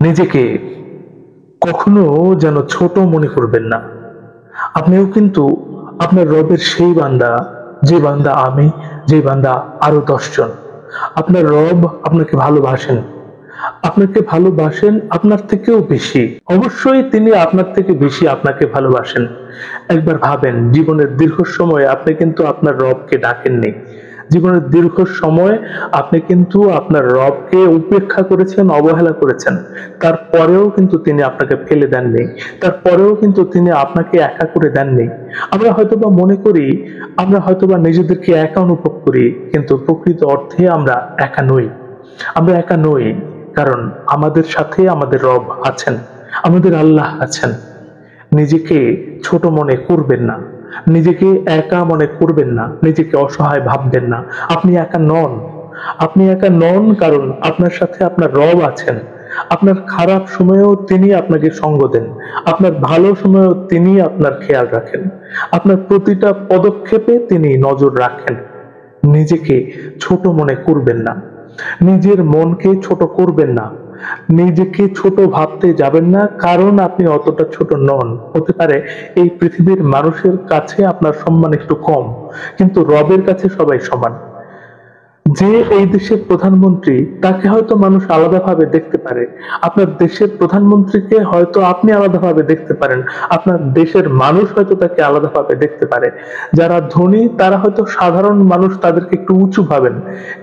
নিজেকে কখনো যেন ছোট মনে করবেন না। আপনিও কিন্তু আপনার রবের সেই বান্দা, যে বান্দা আমি, যে বান্দা আরো 10 জন। আপনার রব আপনাকে ভালোবাসেন, আপনাকে ভালোবাসেন আপনার থেকেও বেশি। অবশ্যই তিনি আপনার থেকে বেশি আপনাকে ভালোবাসেন। একবার ভাবেন, জীবনের দীর্ঘ সময় আপনি কিন্তু আপনার রবকে ডাকেননি। জীবনের দীর্ঘ সময় আপনি কিন্তু আপনার রবকে উপেক্ষা করেছেন, অবহেলা করেছেন। তারপরেও কিন্তু তিনি আপনাকে ফেলে দেননি। তারপরেও কিন্তু তিনি আপনাকে একা করে দেননি। আমরা হয়তোবা মনে করি, আমরা হয়তোবা নিজেদেরকে একা অনুভব করি, কিন্তু প্রকৃত অর্থে আমরা একা নই। আমরা একা নই, কারণ আমাদের সাথে আমাদের রব আছেন, আমাদের আল্লাহ আছেন। নিজেকে ছোট মনে করবেন না, নিজেকে একা মনে করবেন না, নিজেকে অসহায় ভাববেন না। আপনি একা নন। আপনি একা নন, কারণ আপনার সাথে আপনার রব আছেন। আপনার খারাপ সময়েও তিনি আপনাকে সঙ্গ দেন, আপনার ভালো সময়েও তিনি আপনার খেয়াল রাখেন, আপনার প্রতিটা পদক্ষেপে তিনি নজর রাখেন। নিজেকে ছোট মনে করবেন না, নিজের মনকে ছোট করবেন না, নিজেকে ছোট ভাবতে যাবেন না, কারণ আপনি অতটা ছোট নন। হতে পারে এই পৃথিবীর মানুষের কাছে আপনার সম্মান একটু কম, কিন্তু রবের কাছে সবাই সমান। যে এই দেশের প্রধানমন্ত্রী, তাকে হয়তো মানুষ আলাদাভাবে দেখতে পারে, আপনার দেশের প্রধানমন্ত্রীকে হয়তো আপনি আলাদাভাবে দেখতে পারেন, আপনার দেশের মানুষ হয়তো তাকে আলাদাভাবে দেখতে পারে। যারা ধনী তারা হয়তো সাধারণ মানুষ, তাদেরকে একটু উঁচু ভাবেন,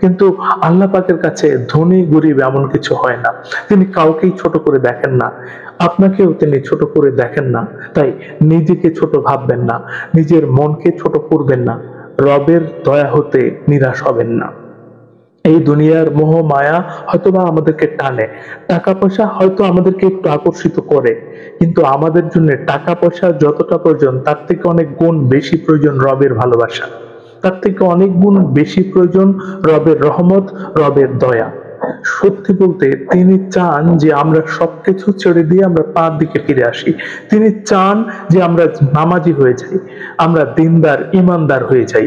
কিন্তু আল্লাহ পাকের কাছে ধনী গরিব এমন কিছু হয় না। তিনি কাউকেই ছোট করে দেখেন না, আপনাকেও তিনি ছোট করে দেখেন না। তাই নিজেকে ছোট ভাববেন না, নিজের মনকে ছোট করবেন না, রবের দয়া হতে নিরাশ হবেন না। এই দুনিয়ার মোহ মায়া হয়তোবা আমাদেরকে টানে, টাকা পয়সা হয়তো আমাদেরকে একটু আকর্ষিত করে, কিন্তু আমাদের জন্য টাকা পয়সা যতটা প্রয়োজন, তার থেকে অনেক গুণ বেশি প্রয়োজন রবের ভালোবাসা। তার থেকে অনেক গুণ বেশি প্রয়োজন রবের রহমত, রবের দয়া। সত্যি বলতে তিনি চান যে আমরা সবকিছু ছেড়ে দিয়ে আমরা তার দিকে ফিরে আসি। তিনি চান যে আমরা নামাজি হয়ে যাই, আমরা দিনদার ইমানদার হয়ে যাই।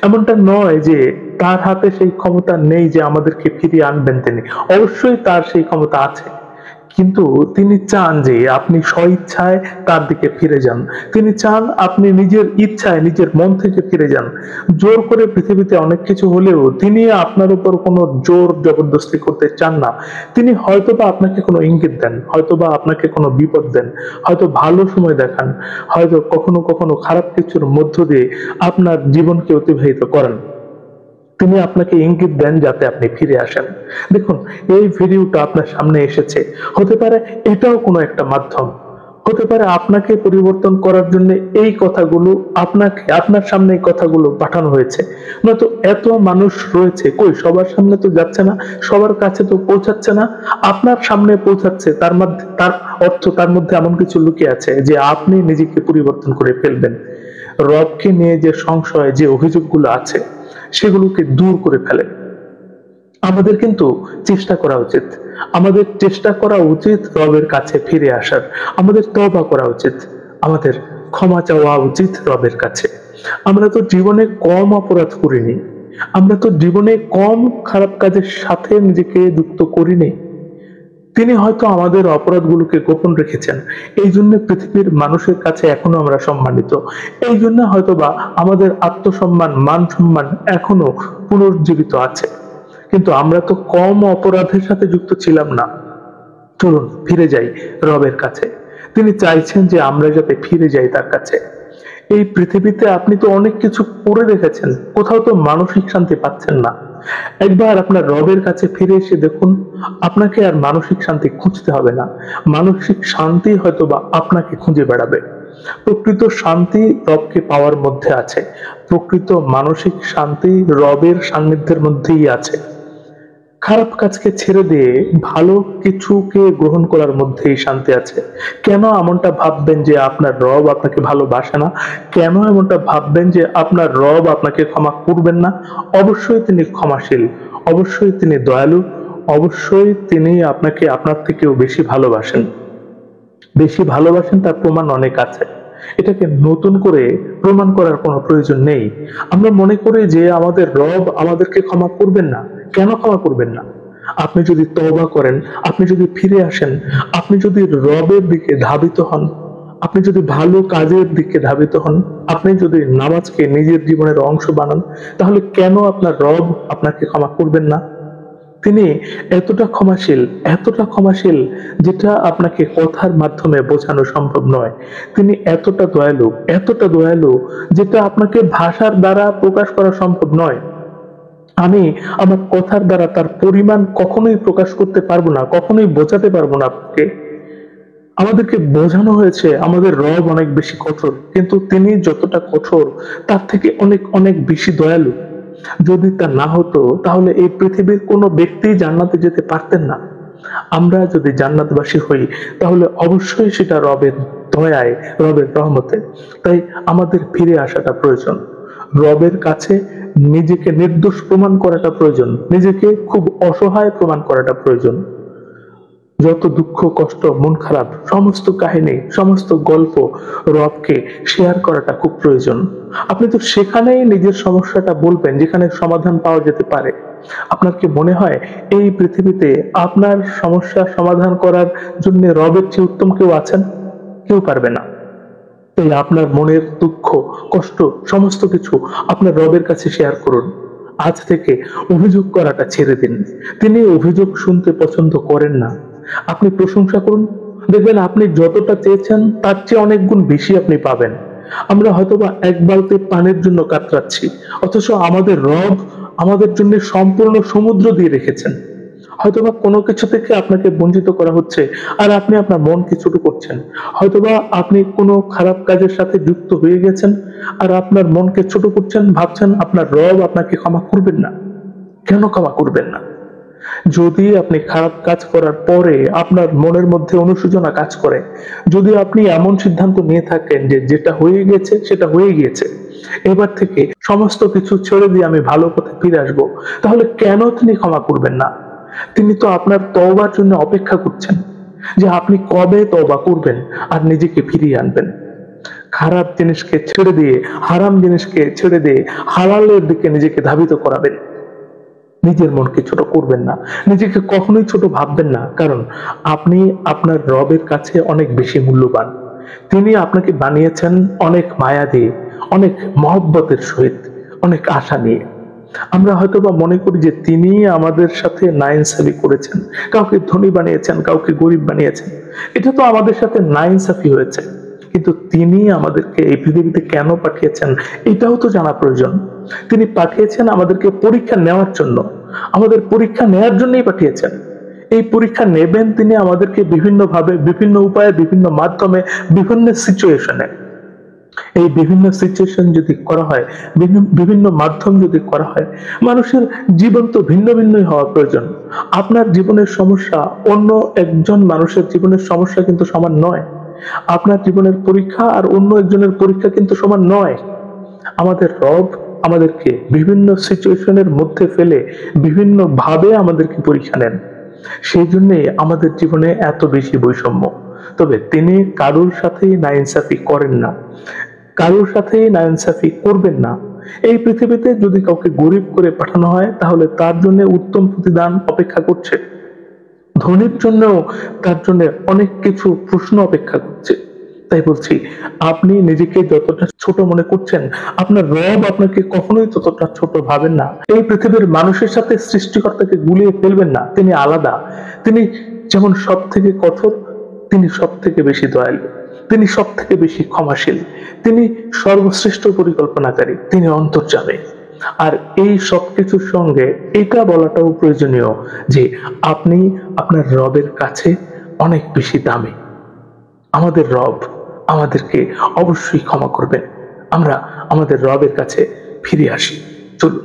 এমনটা নয় যে তার হাতে সেই ক্ষমতা নেই যে আমাদেরকে ফিরিয়ে আনবেন তিনি। অবশ্যই তার সেই ক্ষমতা আছে, কিন্তু তিনি চান যে আপনি স্বইচ্ছায় তার দিকে ফিরে যান। তিনি চান আপনি নিজের ইচ্ছায় নিজের মন থেকে ফিরে যান। জোর করে পৃথিবীতে অনেক কিছু হলেও তিনি আপনার উপর কোনো জোর জবরদস্তি করতে চান না। তিনি হয়তোবা আপনাকে কোনো ইঙ্গিত দেন, হয়তোবা আপনাকে কোনো বিপদ দেন, হয়তো ভালো সময় দেখান, হয়তো কখনো কখনো খারাপ কিছুর মধ্য দিয়ে আপনার জীবনকে অতিবাহিত করেন। তিনি আপনাকে ইঙ্গিত দেন যাতে আপনি ফিরে আসেন। দেখুন, এই ভিডিওটা আপনার সামনে এসেছে, হতে পারে এটাও কোনো একটা মাধ্যম, হতে পারে আপনাকে পরিবর্তন করার জন্য এই কথাগুলো আপনাকে, আপনার সামনে এই কথাগুলো পাঠানো হয়েছে। নয়তো এত মানুষ রয়েছে, কই সবার সামনে তো যাচ্ছে না, সবার কাছে তো পৌঁছাচ্ছে না। আপনার সামনে পৌঁছাচ্ছে, তার মধ্যে তার অর্থ তার মধ্যে এমন কিছু লুকিয়ে আছে যে আপনি নিজেকে পরিবর্তন করে ফেলবেন। রবকে নিয়ে যে সংশয়, যে অভিযোগগুলো আছে, সেগুলোকে দূর করে ফেলেন। আমাদের কিন্তু চেষ্টা করা উচিত, আমাদের চেষ্টা করা উচিত রবের কাছে ফিরে আসার, আমাদের তওবা করা উচিত, আমাদের ক্ষমা চাওয়া উচিত রবের কাছে। আমরা তো জীবনে কম অপরাধ করিনি, আমরা তো জীবনে কম খারাপ কাজের সাথে নিজেকে যুক্ত করিনি। তিনি হয়তো আমাদের অপরাধগুলোকে গোপন রেখেছেন, এই জন্য পৃথিবীর মানুষের কাছে এখনো আমরা সম্মানিত। এই জন্য হয়তোবা আমাদের আত্মসম্মান, মান সম্মান এখনো পুনর্জীবিত আছে। কিন্তু আমরা তো কম অপরাধের সাথে যুক্ত ছিলাম না। চলুন ফিরে যাই রবের কাছে। তিনি চাইছেন যে আমরা যাতে ফিরে যাই তার কাছে। এই পৃথিবীতে আপনি তো অনেক কিছু করে দেখেছেন, কোথাও তো মানসিক শান্তি পাচ্ছেন না। একবার আপনার রবের কাছে ফিরে এসে দেখুন, আপনাকে আর মানসিক শান্তি খুঁজতে হবে না। মানসিক শান্তি হয়তোবা আপনাকে খুঁজে বেড়াবে। প্রকৃত শান্তি রবকে পাওয়ার মধ্যে আছে, প্রকৃত মানসিক শান্তি রবের সান্নিধ্যের মধ্যেই আছে। খারাপ কাজকে ছেড়ে দিয়ে ভালো কিছুকে গ্রহণ করার মধ্যেই শান্তি আছে। কেন এমনটা ভাববেন যে আপনার রব আপনাকে ভালোবাসে না? কেন এমনটা ভাববেন যে আপনার রব আপনাকে ক্ষমা করবেন না? অবশ্যই তিনি ক্ষমাশীল, অবশ্যই তিনি দয়ালু, অবশ্যই তিনি আপনাকে আপনার থেকেও বেশি ভালোবাসেন। বেশি ভালোবাসেন তার প্রমাণ অনেক আছে। এটাকে নতুন করে প্রমাণ করার কোনো প্রয়োজন নেই। আমরা মনে করি যে আমাদের রব আমাদেরকে ক্ষমা করবেন না। কেন ক্ষমা করবেন না? আপনি যদি তওবা করেন, আপনি যদি ফিরে আসেন, আপনি যদি রবের দিকে ধাবিত হন, আপনি যদি ভালো কাজের দিকে ধাবিত হন, আপনি যদি নামাজকে নিজের জীবনের অংশ বানান, তাহলে কেন আপনার রব আপনাকে ক্ষমা করবেন না? তিনি এতটা ক্ষমাশীল, যেটা আপনাকে কথার মাধ্যমে বোঝানো সম্ভব নয়। তিনি এতটা দয়ালু, যেটা আপনাকে ভাষার দ্বারা প্রকাশ করা সম্ভব নয়। আমি আমার কথার দ্বারা তার পরিমাণ কখনোই প্রকাশ করতে পারবো না, কখনোই বোঝাতে পারবো না আপনাকে। আমাদেরকে বোঝানো হয়েছে আমাদের রব অনেক বেশি কঠোর, কিন্তু তিনি যতটা কঠোর তার থেকে অনেক অনেক বেশি দয়ালু। যদি তা না হতো তাহলে এই পৃথিবীর কোনো ব্যক্তি জান্নাতে যেতে পারতেন না। আমরা যদি জান্নাতবাসী হই তাহলে অবশ্যই সেটা রবের দয়ায়, রবের রহমতে। তাই আমাদের ফিরে আসাটা প্রয়োজন, রবের কাছে নিজেকে নির্দোষ প্রমাণ করাটা প্রয়োজন, নিজেকে খুব অসহায় প্রমাণ করাটা প্রয়োজন। যত দুঃখ কষ্ট মন খারাপ সমস্ত কাহিনী সমস্ত গল্প রবকে শেয়ার করাটা খুব প্রয়োজন। আপনি তো সেখানেই নিজের সমস্যাটা বলবেন যেখানে সমাধান পাওয়া যেতে পারে। আপনার কি মনে হয় এই পৃথিবীতে আপনার সমস্যার সমাধান করার জন্য রবের চেয়ে উত্তম কেউ আছেন? কেউ পারবে না। তাই আপনার মনের দুঃখ কষ্ট সমস্ত কিছু আপনার রবের কাছে শেয়ার করুন। আজ থেকে অভিযোগ করাটা ছেড়ে দিন। তিনি অভিযোগ শুনতে পছন্দ করেন না। আপনি প্রশংসা করুন, দেখবেন আপনি যতটা চেয়েছেন তার চেয়ে অনেক গুণ বেশি আপনি পাবেন। আমরা হয়তোবা এক বালতি পানির জন্য কাতরাচ্ছি, অথচ আমাদের রব আমাদের জন্য সম্পূর্ণ সমুদ্র দিয়ে রেখেছেন। হয়তোবা কোনো কিছু থেকে আপনাকে বঞ্চিত করা হচ্ছে আর আপনি আপনার মনকে ছোট করছেন। হয়তোবা আপনি কোনো খারাপ কাজের সাথে যুক্ত হয়ে গেছেন আর আপনার মনকে ছোট করছেন, ভাবছেন আপনার রব আপনাকে ক্ষমা করবেন না। কেন ক্ষমা করবেন না? যদি আপনি খারাপ কাজ করার পরে আপনার মনের মধ্যে অনুশোচনা কাজ করে, যদি আপনি এমন সিদ্ধান্ত নিয়ে থাকেন যে যেটা হয়ে গেছে সেটা হয়ে গিয়েছে, এবার থেকে সমস্ত কিছু ছেড়ে দিয়ে আমি ভালো পথে ফিরে আসবো, তাহলে কেন তিনি ক্ষমা করবেন না? তিনি তো আপনার তওবার জন্য অপেক্ষা করছেন যে আপনি কবে তওবা করবেন আর নিজেকে ফিরিয়ে আনবেন। খারাপ জিনিসকে ছেড়ে দিয়ে, হারাম জিনিসকে ছেড়ে দিয়ে হালালের দিকে নিজেকে ধাবিত করাবেন। নিজের মনকে ছোট করবেন না, নিজেকে কখনোই ছোট ভাববেন না, কারণ আপনি আপনার রবের কাছে অনেক বেশি মূল্যবান। তিনি আপনাকে বানিয়েছেন অনেক মায়া দিয়ে, অনেক মহব্বতের সহিত, অনেক আশা নিয়ে। আমরা হয়তোবা মনে করি যে তিনি আমাদের সাথে নাইনসাফি করেছেন, কাউকে ধনী বানিয়েছেন, কাউকে গরিব বানিয়েছেন। এটা তো আমাদের সাথে নাইনসাফি হয়েছে, কিন্তু তিনি আমাদেরকে এই পৃথিবীতে কেন পাঠিয়েছেন এটাও তো জানা প্রয়োজন। তিনি পাঠিয়েছেন আমাদেরকে পরীক্ষা নেওয়ার জন্য, আমাদের পরীক্ষা নেওয়ার জন্যই পাঠিয়েছেন। এই পরীক্ষা নেবেন তিনি আমাদেরকে বিভিন্ন ভাবে, বিভিন্ন উপায়ে, বিভিন্ন মাধ্যমে, বিভিন্ন সিচুয়েশনে। এই বিভিন্ন সিচুয়েশন যদি করা হয়, বিভিন্ন মাধ্যম যদি করা হয়, মানুষের জীবন তো ভিন্ন ভিন্নই হওয়া প্রয়োজন। আপনার জীবনের সমস্যা অন্য একজন মানুষের জীবনের সমস্যা কিন্তু সমান নয়। আপনার জীবনের পরীক্ষা আর অন্য একজনের পরীক্ষা কিন্তু সমান নয়। আমাদের রব আমাদেরকে বিভিন্ন সিচুয়েশনের মধ্যে ফেলে বিভিন্ন ভাবে আমাদেরকে পরীক্ষা নেন। সেই জন্যে আমাদের জীবনে এত বেশি বৈষম্য। তবে তিনি কারোর সাথেই নাইনসাফি করেন না, কারোর সাথেই নাইনসাফি করবেন না। এই পৃথিবীতে যদি কাউকে গরিব করে পাঠানো হয় তাহলে তার জন্য উত্তম প্রতিদান অপেক্ষা করছে, ধনীর জন্যও তার জন্য অনেক কিছু প্রশ্ন অপেক্ষা করছে। তাই বলছি, আপনি নিজেকে যতটা ছোট মনে করছেন আপনার রব আপনাকে কখনোই ততটা ছোট ভাবেন না। এই পৃথিবীর মানুষের সাথে সৃষ্টিকর্তাকে গুলিয়ে ফেলবেন না। তিনি আলাদা। তিনি যেমন সব থেকে কঠোর, তিনি সব থেকে বেশি দয়ালু, তিনি সব থেকে বেশি ক্ষমাশীল, তিনি সর্বশ্রেষ্ঠ পরিকল্পনাকারী, তিনি অন্তর্যামী। আর এই সবকিছুর সঙ্গে এটা বলাটাও প্রয়োজনীয় যে আপনি আপনার রবের কাছে অনেক বেশি দামি। আমাদের রব আমাদেরকে অবশ্যই ক্ষমা করবেন। আমরা আমাদের রবের কাছে ফিরে আসি। চলুন।